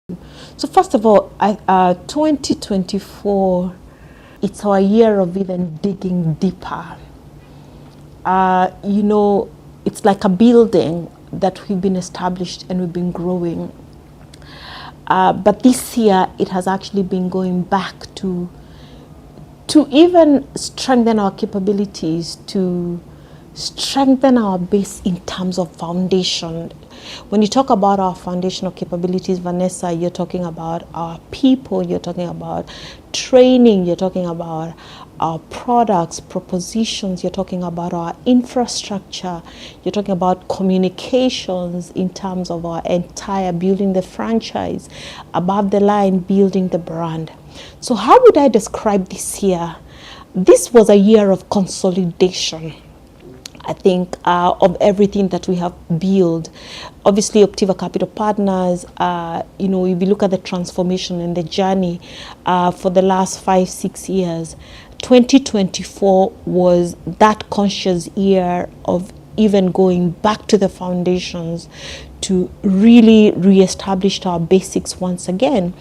So first of all, 2024, it's our year of even digging deeper. It's like a building that we've been established and we've been growing. But this year, it has actually been going back to even strengthen our capabilities, to strengthen our base in terms of foundation. When you talk about our foundational capabilities, Vanessa, you're talking about our people, you're talking about training, you're talking about our products, propositions, you're talking about our infrastructure, you're talking about communications in terms of our entire building the franchise, above the line, building the brand. So how would I describe this year? This was a year of consolidation, I think, of everything that we have built. Obviously, Optiva Capital Partners, if you look at the transformation and the journey for the last 5-6 years, 2024 was that conscious year of even going back to the foundations to really reestablish our basics once again.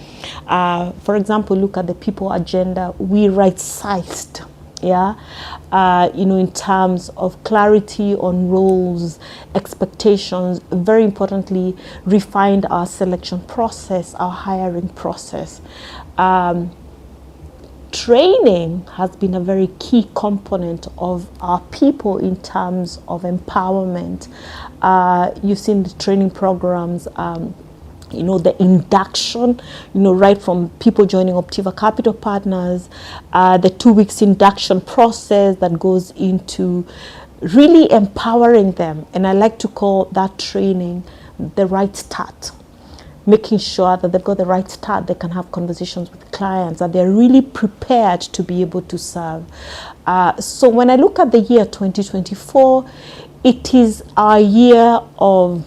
For example, look at the people agenda. We right-sized, in terms of clarity on roles, expectations, very importantly, refined our selection process, our hiring process. Training has been a very key component of our people in terms of empowerment. You've seen the training programs, the induction, right from people joining Optiva Capital Partners, the 2 weeks induction process that goes into really empowering them. And I like to call that training the right start. Making sure that they've got the right start, they can have conversations with clients, that they're really prepared to be able to serve. So when I look at the year 2024, it is our year of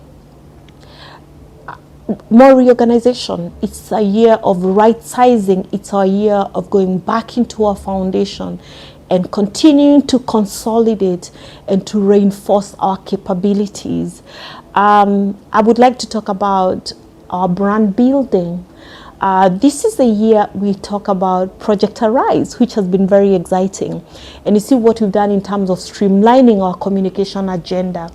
more reorganization. It's a year of right sizing. It's our year of going back into our foundation and continuing to consolidate and to reinforce our capabilities. I would like to talk about our brand building. This is the year we talk about Project Arise, which has been very exciting. And you see what we've done in terms of streamlining our communication agenda,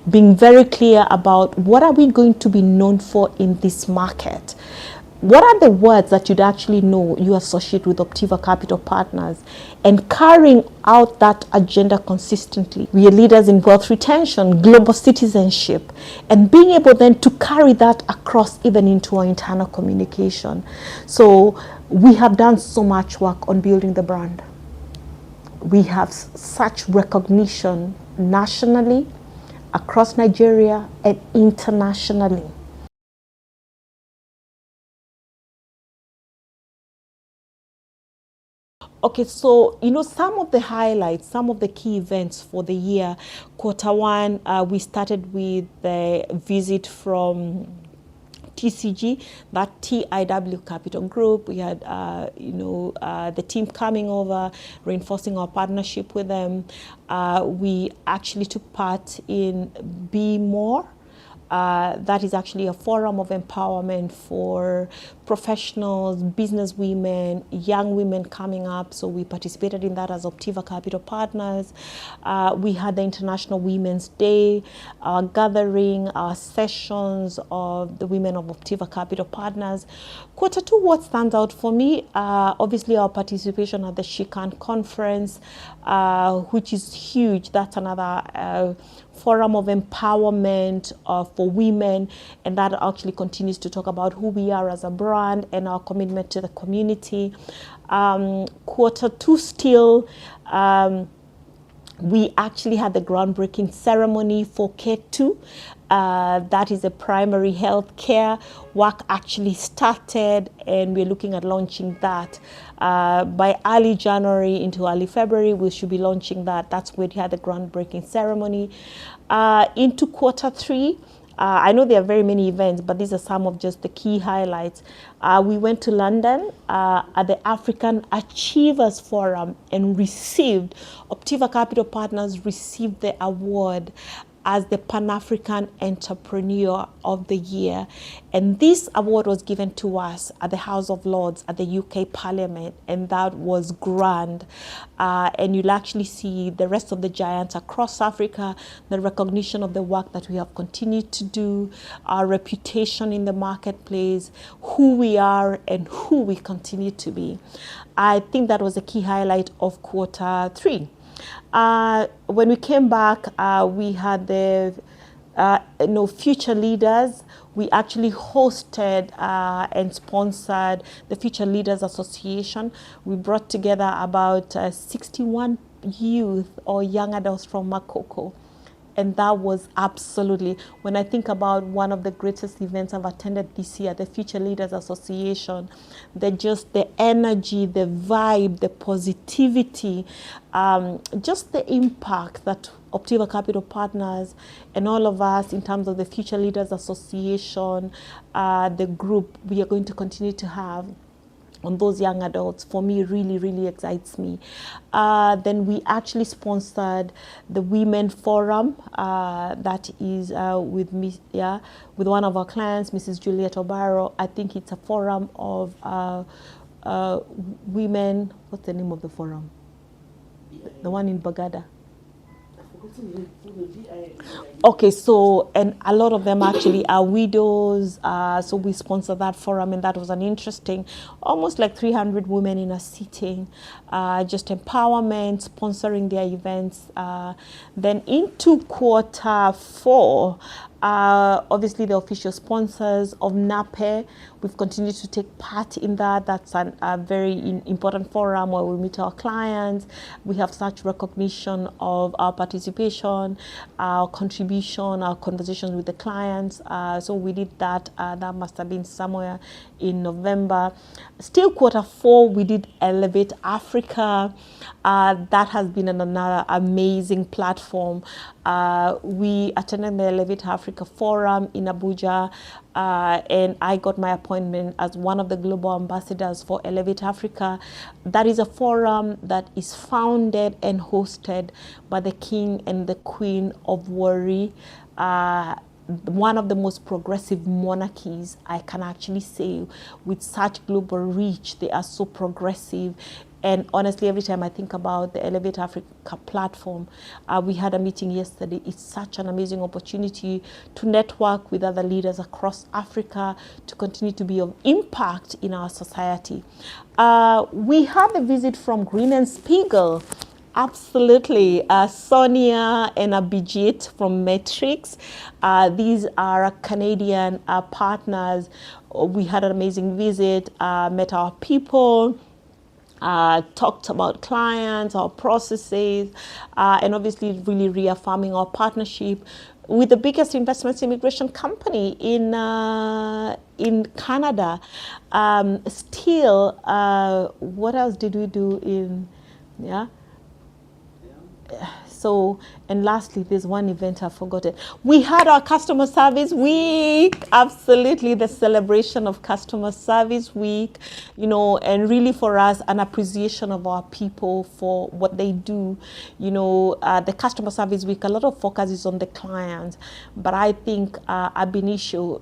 being very clear about what are we going to be known for in this market. What are the words that you'd actually know you associate with Optiva Capital Partners, and carrying out that agenda consistently. We are leaders in wealth retention, global citizenship, and being able then to carry that across even into our internal communication. So we have done so much work on building the brand. We have such recognition nationally, across Nigeria, and internationally. Okay, so, some of the highlights, some of the key events for the year. Q1, we started with the visit from TCG, that TIW Capital Group. We had, the team coming over, reinforcing our partnership with them. We actually took part in Be More. That is actually a forum of empowerment for professionals, business women, young women coming up. So we participated in that as Optiva Capital Partners. We had the International Women's Day, gathering, sessions of the women of Optiva Capital Partners. Q2, what stands out for me, obviously our participation at the Shikan conference, which is huge. That's another forum of empowerment for women, and that actually continues to talk about who we are as a brand and our commitment to the community. Q2 still, we actually had the groundbreaking ceremony for K2. That is a primary health care. Work actually started, and we're looking at launching that. By early January into early February, we should be launching that. That's where we had the groundbreaking ceremony. Into Q3, I know there are very many events, but these are some of just the key highlights. We went to London at the African Achievers Forum and Optiva Capital Partners received the award as the Pan-African Entrepreneur of the Year. And this award was given to us at the House of Lords at the UK Parliament, and that was grand. And you'll actually see the rest of the giants across Africa, the recognition of the work that we have continued to do, our reputation in the marketplace, who we are and who we continue to be. I think that was a key highlight of Q3. When we came back, we had the Future Leaders. We actually hosted and sponsored the Future Leaders Association. We brought together about 61 youth or young adults from Makoko. And that was absolutely, when I think about one of the greatest events I've attended this year, the Future Leaders Association, the energy, the vibe, the positivity, just the impact that Optiva Capital Partners and all of us in terms of the Future Leaders Association, the group we are going to continue to have on those young adults, for me, really, really excites me. Then we actually sponsored the Women Forum that is with me, with one of our clients, Mrs. Juliet Obaro. I think it's a forum of women. What's the name of the forum? The one in Bagada. Okay, so, and a lot of them actually are widows, so we sponsor that forum, and that was an interesting, almost like 300 women in a sitting, just empowerment, sponsoring their events. Then into Q4, obviously the official sponsors of NAPE, we've continued to take part in that. That's a very important forum where we meet our clients. We have such recognition of our participation, our contribution, our conversations with the clients. So we did that. That must have been somewhere in November. Still Q4, we did Elevate Africa. That has been another amazing platform. We attended the Elevate Africa Forum in Abuja, and I got my appointment as one of the global ambassadors for Elevate Africa. That is a forum that is founded and hosted by the King and the Queen of Warri, one of the most progressive monarchies, I can actually say, with such global reach. They are so progressive. And honestly, every time I think about the Elevate Africa platform, we had a meeting yesterday. It's such an amazing opportunity to network with other leaders across Africa, to continue to be of impact in our society. We had a visit from Green and Spiegel. Absolutely. Sonia and Abhijit from Matrix. These are Canadian partners. We had an amazing visit, met our people, talked about clients, our processes, and obviously really reaffirming our partnership with the biggest investments immigration company in Canada. What else did we do in, So, and lastly, there's one event I've forgotten. We had our customer service week. Absolutely, the celebration of customer service week, and really for us, an appreciation of our people for what they do. The customer service week, a lot of focus is on the client, but I think ab initio,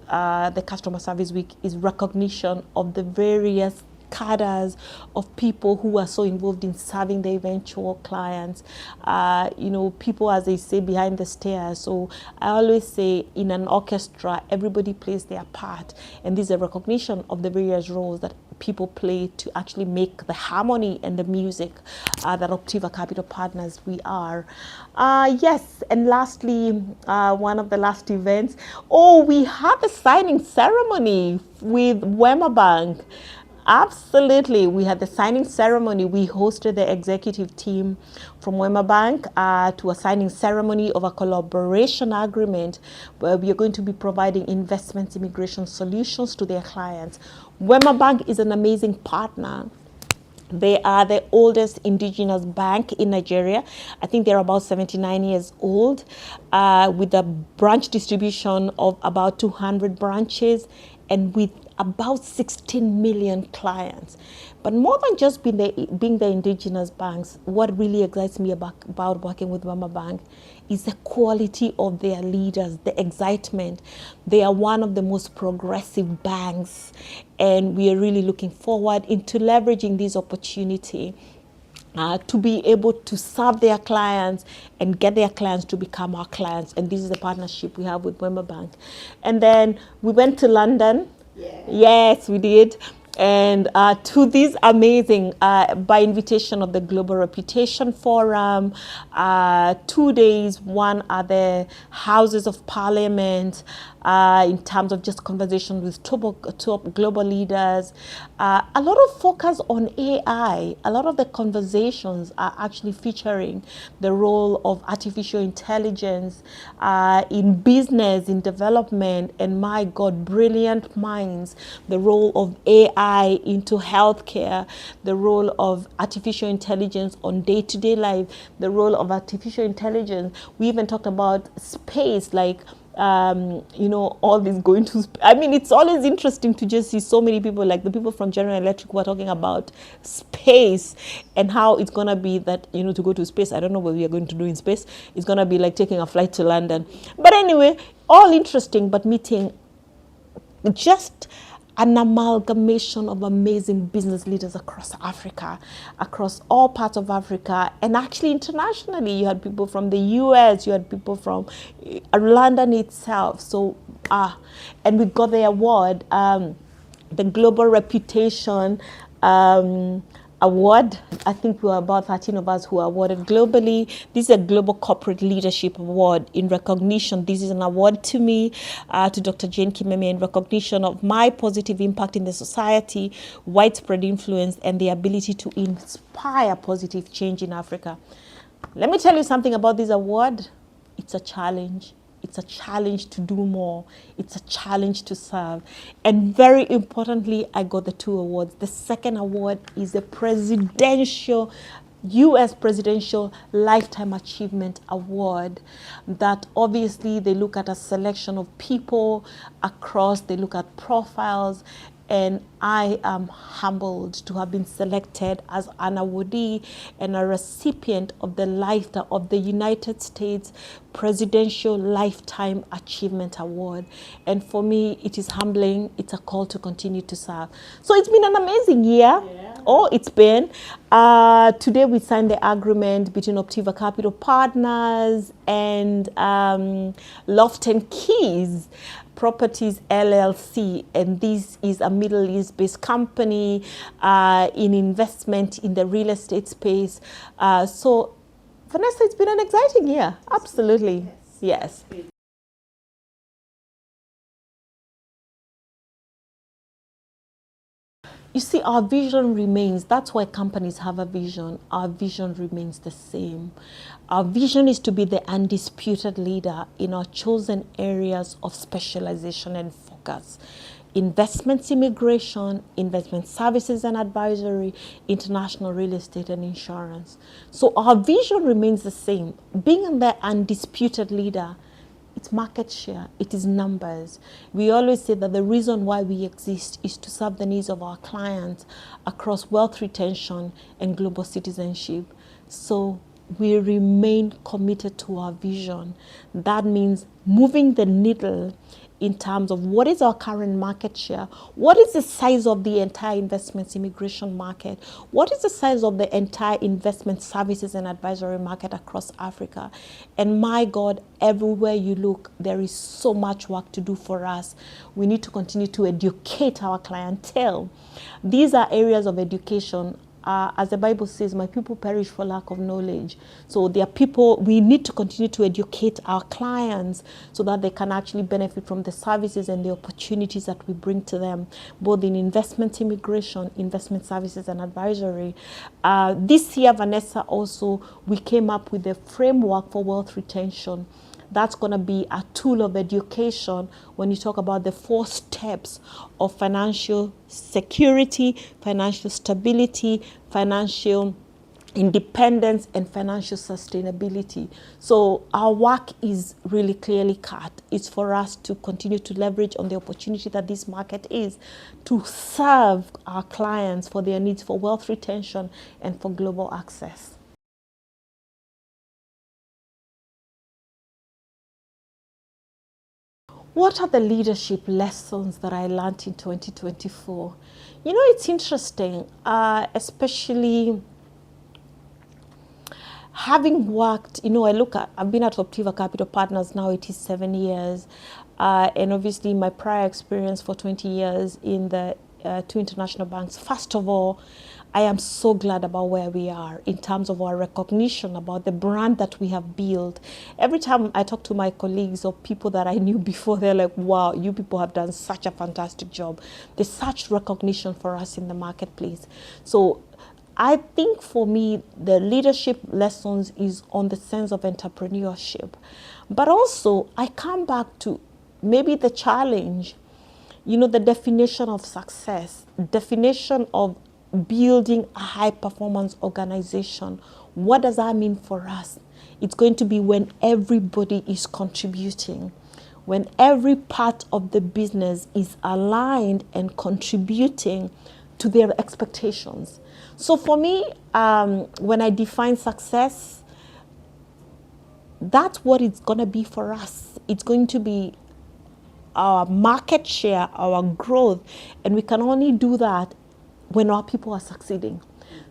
the customer service week is recognition of the various cadres of people who are so involved in serving the eventual clients, people, as they say, behind the stairs. So I always say, in an orchestra, everybody plays their part, and this is a recognition of the various roles that people play to actually make the harmony and the music that Optiva Capital Partners we are. Yes, and lastly, one of the last events, we had the signing ceremony with Wema Bank. Absolutely. We had the signing ceremony. We hosted the executive team from Wema Bank to a signing ceremony of a collaboration agreement where we are going to be providing investment immigration solutions to their clients. Wema Bank is an amazing partner. They are the oldest indigenous bank in Nigeria. I think they're about 79 years old, with a branch distribution of about 200 branches, and with about 16 million clients. But more than just being the indigenous banks, what really excites me about working with Wema Bank is the quality of their leaders, the excitement. They are one of the most progressive banks, and we are really looking forward into leveraging this opportunity to be able to serve their clients and get their clients to become our clients. And this is the partnership we have with Wema Bank. And then we went to London. Yeah. Yes, we did. And to this amazing, by invitation of the Global Reputation Forum, 2 days, one at the Houses of Parliament, in terms of just conversation with top global leaders. A lot of focus on AI. A lot of the conversations are actually featuring the role of artificial intelligence in business, in development, and my God, brilliant minds, the role of AI into healthcare, the role of artificial intelligence on day-to-day life, the role of artificial intelligence. We even talked about space, like all this going to, I mean, it's always interesting to just see so many people, like the people from General Electric were talking about space and how it's going to be that, to go to space. I don't know what we are going to do in space. It's going to be like taking a flight to London. But anyway, all interesting, but meeting just an amalgamation of amazing business leaders across Africa, across all parts of Africa, and actually internationally. You had people from the US, you had people from London itself. So, and we got the award, the Global Reputation Award. I think we were about 13 of us who were awarded globally. This is a Global Corporate Leadership Award in recognition. This is an award to me, to Dr. Jane Kimeme, in recognition of my positive impact in the society, widespread influence, and the ability to inspire positive change in Africa. Let me tell you something about this award. It's a challenge. It's a challenge to do more. It's a challenge to serve. And very importantly, I got the 2 awards. The second award is the U.S. Presidential Lifetime Achievement Award, that obviously they look at a selection of people across, they look at profiles, and I am humbled to have been selected as an awardee and a recipient of the United States Presidential Lifetime Achievement Award. And for me, it is humbling. It's a call to continue to serve. So it's been an amazing year. Yeah. Oh, it's been. Today we signed the agreement between Optiva Capital Partners and Lofton Keys Properties LLC, and this is a Middle East-based company in investment in the real estate space. So, Vanessa, it's been an exciting year. Absolutely, yes. You see, our vision remains. That's why companies have a vision. Our vision remains the same. Our vision is to be the undisputed leader in our chosen areas of specialization and focus. Investments, immigration, investment services and advisory, international real estate and insurance. So our vision remains the same. Being the undisputed leader, it's market share, it is numbers. We always say that the reason why we exist is to serve the needs of our clients across wealth retention and global citizenship. So we remain committed to our vision. That means moving the needle in terms of what is our current market share, what is the size of the entire investments immigration market, what is the size of the entire investment services and advisory market across Africa. And my God, everywhere you look, there is so much work to do for us. We need to continue to educate our clientele. These are areas of education. As the Bible says, my people perish for lack of knowledge. So there are people, we need to continue to educate our clients so that they can actually benefit from the services and the opportunities that we bring to them, both in investment immigration, investment services and advisory. This year, Vanessa, also, we came up with a framework for wealth retention. That's going to be a tool of education when you talk about the 4 steps of financial security, financial stability, financial independence and financial sustainability. So our work is really clearly cut. It's for us to continue to leverage on the opportunity that this market is to serve our clients for their needs for wealth retention and for global access. What are the leadership lessons that I learned in 2024? You know, it's interesting, especially having worked, you know, I've been at Optiva Capital Partners now, it is 7 years. And obviously my prior experience for 20 years in the 2 international banks. First of all, I am so glad about where we are in terms of our recognition about the brand that we have built. Every time I talk to my colleagues or people that I knew before, they're like, wow, you people have done such a fantastic job. There's such recognition for us in the marketplace. So I think for me, the leadership lessons is on the sense of entrepreneurship. But also, I come back to maybe the challenge, you know, the definition of success, definition of building a high performance organization. What does that mean for us? It's going to be when everybody is contributing, when every part of the business is aligned and contributing to their expectations. So for me, when I define success, that's what it's going to be for us. It's going to be our market share, our growth, and we can only do that when our people are succeeding.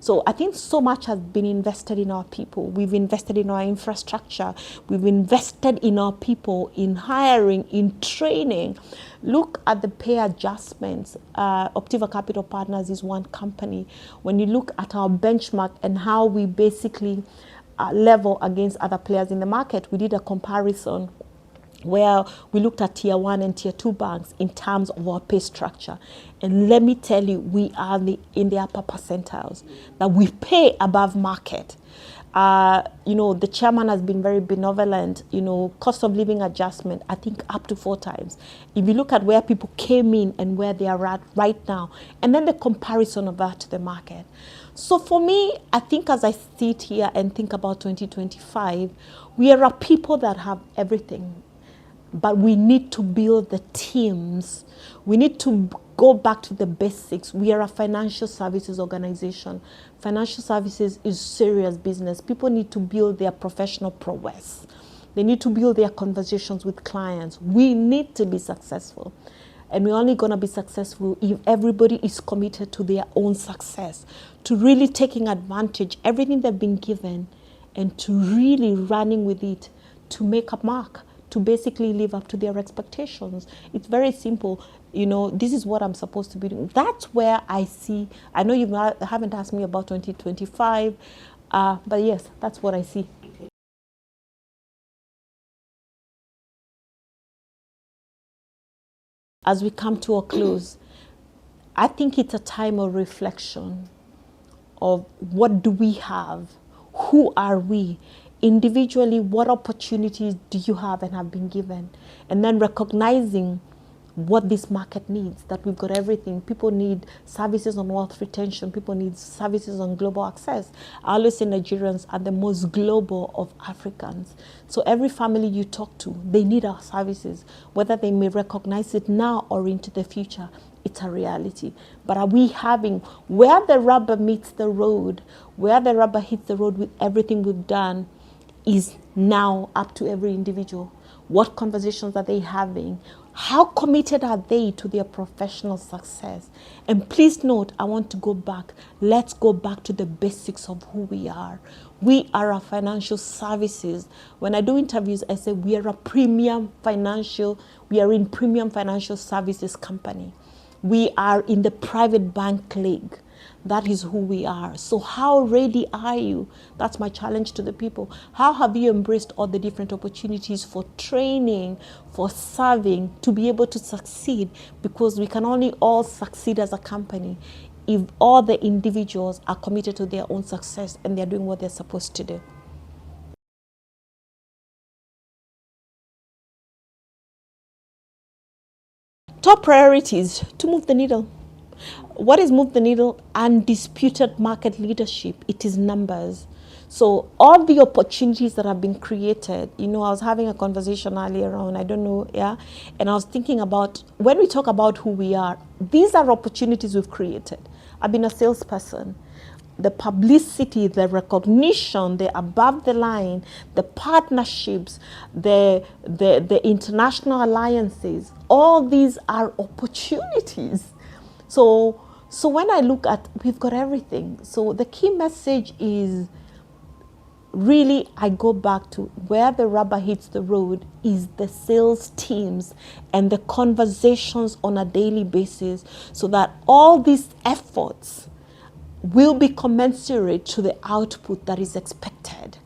So I think so much has been invested in our people. We've invested in our infrastructure. We've invested in our people, in hiring, in training. Look at the pay adjustments. Optiva Capital Partners is one company. When you look at our benchmark and how we basically level against other players in the market, we did a comparison where we looked at tier 1 and tier 2 banks in terms of our pay structure. And let me tell you, we are in the upper percentiles, that we pay above market. You know, the chairman has been very benevolent, you know, cost of living adjustment, I think up to 4 times. If you look at where people came in and where they are at right now, and then the comparison of that to the market. So for me, I think as I sit here and think about 2025, we are a people that have everything. But we need to build the teams. We need to go back to the basics. We are a financial services organization. Financial services is serious business. People need to build their professional prowess. They need to build their conversations with clients. We need to be successful. And we're only going to be successful if everybody is committed to their own success, to really taking advantage everything they've been given and to really running with it to make a mark, to basically live up to their expectations. It's very simple. You know, this is what I'm supposed to be doing. That's where I see, I know you haven't asked me about 2025, but yes, that's what I see. As we come to a close, I think it's a time of reflection of what do we have? Who are we? Individually, what opportunities do you have and have been given? And then recognizing what this market needs, that we've got everything. People need services on wealth retention. People need services on global access. I always say Nigerians are the most global of Africans. So every family you talk to, they need our services, whether they may recognize it now or into the future. It's a reality. But are we having, where the rubber meets the road, where the rubber hits the road with everything we've done, is now up to every individual. What conversations are they having? How committed are they to their professional success? And please note, I want to go back. Let's go back to the basics of who we are. We are a financial services. When I do interviews, I say we are in premium financial services company. We are in the private bank league. That is who we are. So how ready are you? That's my challenge to the people. How have you embraced all the different opportunities for training, for serving, to be able to succeed? Because we can only all succeed as a company if all the individuals are committed to their own success and they're doing what they're supposed to do. Top priorities to move the needle. What has moved the needle? Undisputed market leadership. It is numbers. So all the opportunities that have been created, I was having a conversation earlier on, I don't know, yeah, and I was thinking about, when we talk about who we are, these are opportunities we've created. I've been a salesperson. The publicity, the recognition, the above the line, the partnerships, the international alliances, all these are opportunities. So when I look at, we've got everything. So the key message is, really, I go back to where the rubber hits the road is the sales teams and the conversations on a daily basis, so that all these efforts will be commensurate to the output that is expected.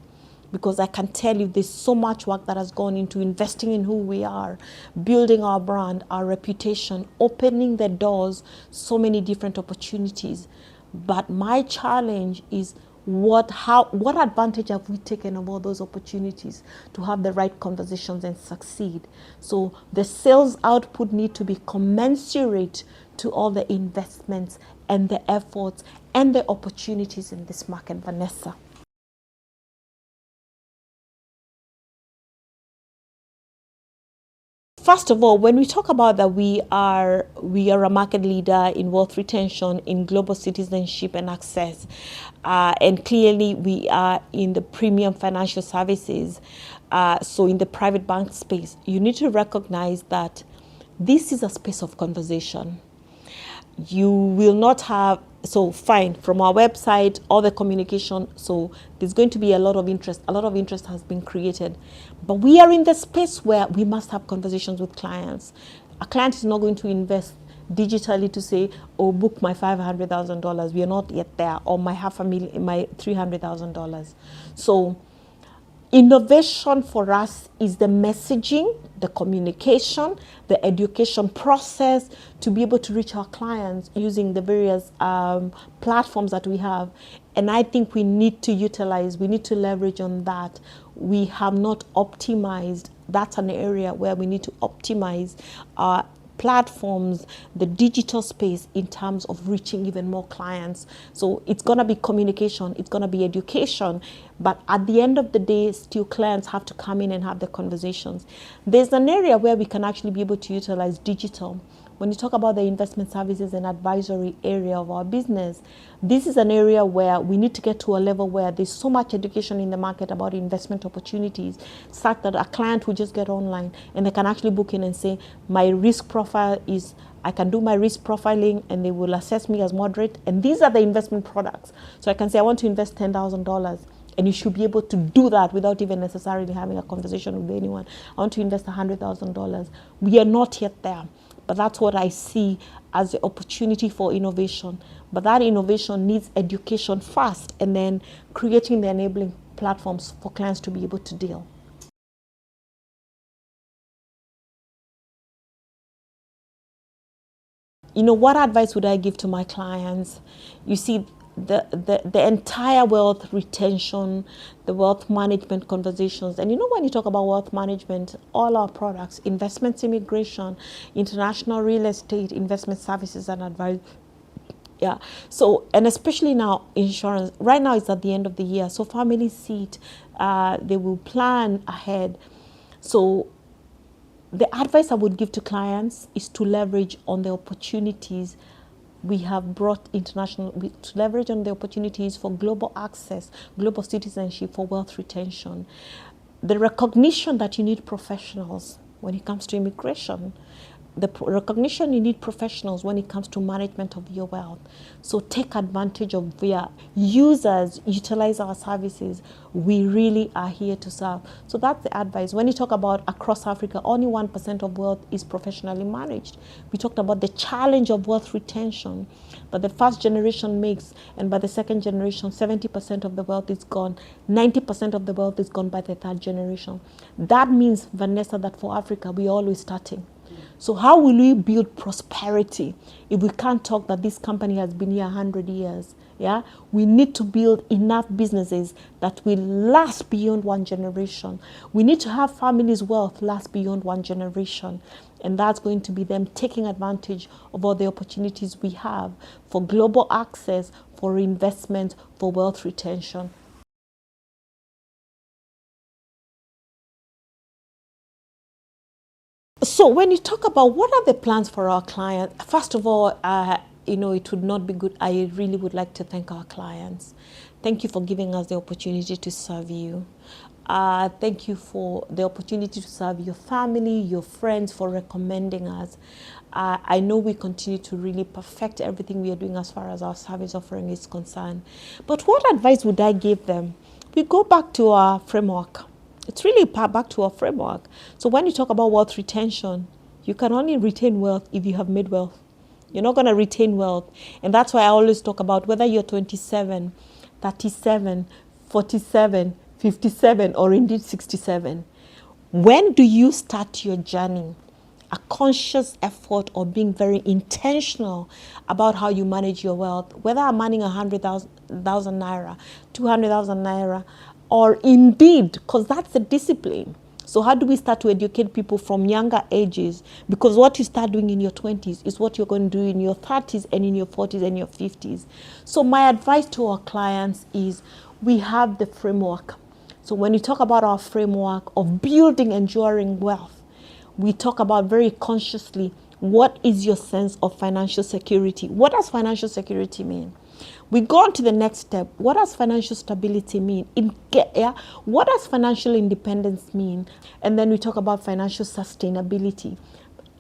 Because I can tell you, there's so much work that has gone into investing in who we are, building our brand, our reputation, opening the doors, so many different opportunities. But my challenge is, what advantage have we taken of all those opportunities to have the right conversations and succeed? So the sales output need to be commensurate to all the investments and the efforts and the opportunities in this market, Vanessa. First of all, when we talk about that, we are a market leader in wealth retention, in global citizenship and access, and clearly we are in the premium financial services, so in the private bank space. You need to recognize that this is a space of conversation. You will not have, so fine, from our website, all the communication, so there's going to be a lot of interest has been created, but we are in the space where we must have conversations with clients. A client is not going to invest digitally to say, oh, book my $500,000. We are not yet there, or my $500,000, my $300,000. So innovation for us is the messaging, the communication, the education process to be able to reach our clients using the various platforms that we have. And I think we need to leverage on that. We have not optimized. That's an area where we need to optimize our platforms, the digital space, in terms of reaching even more clients. So it's going to be communication, it's going to be education, but at the end of the day, still clients have to come in and have the conversations. There's an area where we can actually be able to utilize digital. When you talk about the investment services and advisory area of our business, this is an area where we need to get to a level where there's so much education in the market about investment opportunities, such that a client will just get online and they can actually book in and say, my risk profile is, I can do my risk profiling and they will assess me as moderate. And these are the investment products. So I can say, I want to invest $10,000. And you should be able to do that without even necessarily having a conversation with anyone. I want to invest $100,000. We are not yet there. But that's what I see as the opportunity for innovation. But that innovation needs education first, and then creating the enabling platforms for clients to be able to deal. What advice would I give to my clients? You see, the entire wealth retention, the wealth management conversations. And when you talk about wealth management, all our products, investments, immigration, international real estate, investment services and advice. Yeah. So, and especially now, insurance. Right now it's at the end of the year. So families see it, they will plan ahead. So the advice I would give to clients is to leverage on the opportunities we have brought to leverage on the opportunities for global access, global citizenship, for wealth retention. The recognition that you need professionals when it comes to immigration. The recognition you need professionals when it comes to management of your wealth. So take advantage of their users, utilize our services. We really are here to serve. So that's the advice. When you talk about across Africa, only 1% of wealth is professionally managed. We talked about the challenge of wealth retention that the first generation makes, and by the second generation, 70% of the wealth is gone. 90% of the wealth is gone by the third generation. That means, Vanessa, that for Africa, we're always starting. So how will we build prosperity if we can't talk that this company has been here 100 years? Yeah, we need to build enough businesses that will last beyond one generation. We need to have families' wealth last beyond one generation. And that's going to be them taking advantage of all the opportunities we have for global access, for investment, for wealth retention. So when you talk about what are the plans for our client, first of all, it would not be good. I really would like to thank our clients. Thank you for giving us the opportunity to serve you. Thank you for the opportunity to serve your family, your friends, for recommending us. I know we continue to really perfect everything we are doing as far as our service offering is concerned. But what advice would I give them? We go back to our framework. It's really back to our framework. So when you talk about wealth retention, you can only retain wealth if you have made wealth. You're not going to retain wealth. And that's why I always talk about whether you're 27, 37, 47, 57, or indeed 67. When do you start your journey? A conscious effort or being very intentional about how you manage your wealth, whether I'm managing 100,000 naira, 200,000 naira, or indeed, because that's the discipline. So how do we start to educate people from younger ages? Because what you start doing in your 20s is what you're going to do in your 30s and in your 40s and your 50s. So my advice to our clients is we have the framework. So when you talk about our framework of building enduring wealth, we talk about very consciously, what is your sense of financial security? What does financial security mean? We go on to the next step. What does financial stability mean? What does financial independence mean? And then we talk about financial sustainability.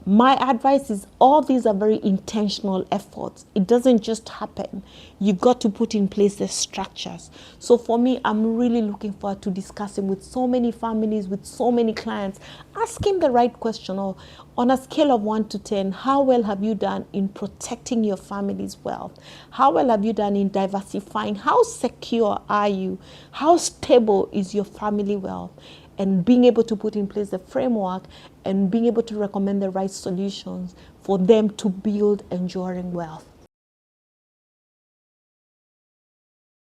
My advice is all these are very intentional efforts. It doesn't just happen. You've got to put in place the structures. So for me, I'm really looking forward to discussing with so many families, with so many clients, asking the right question of, on a scale of 1 to 10, how well have you done in protecting your family's wealth? How well have you done in diversifying? How secure are you? How stable is your family wealth? And being able to put in place the framework and being able to recommend the right solutions for them to build enduring wealth.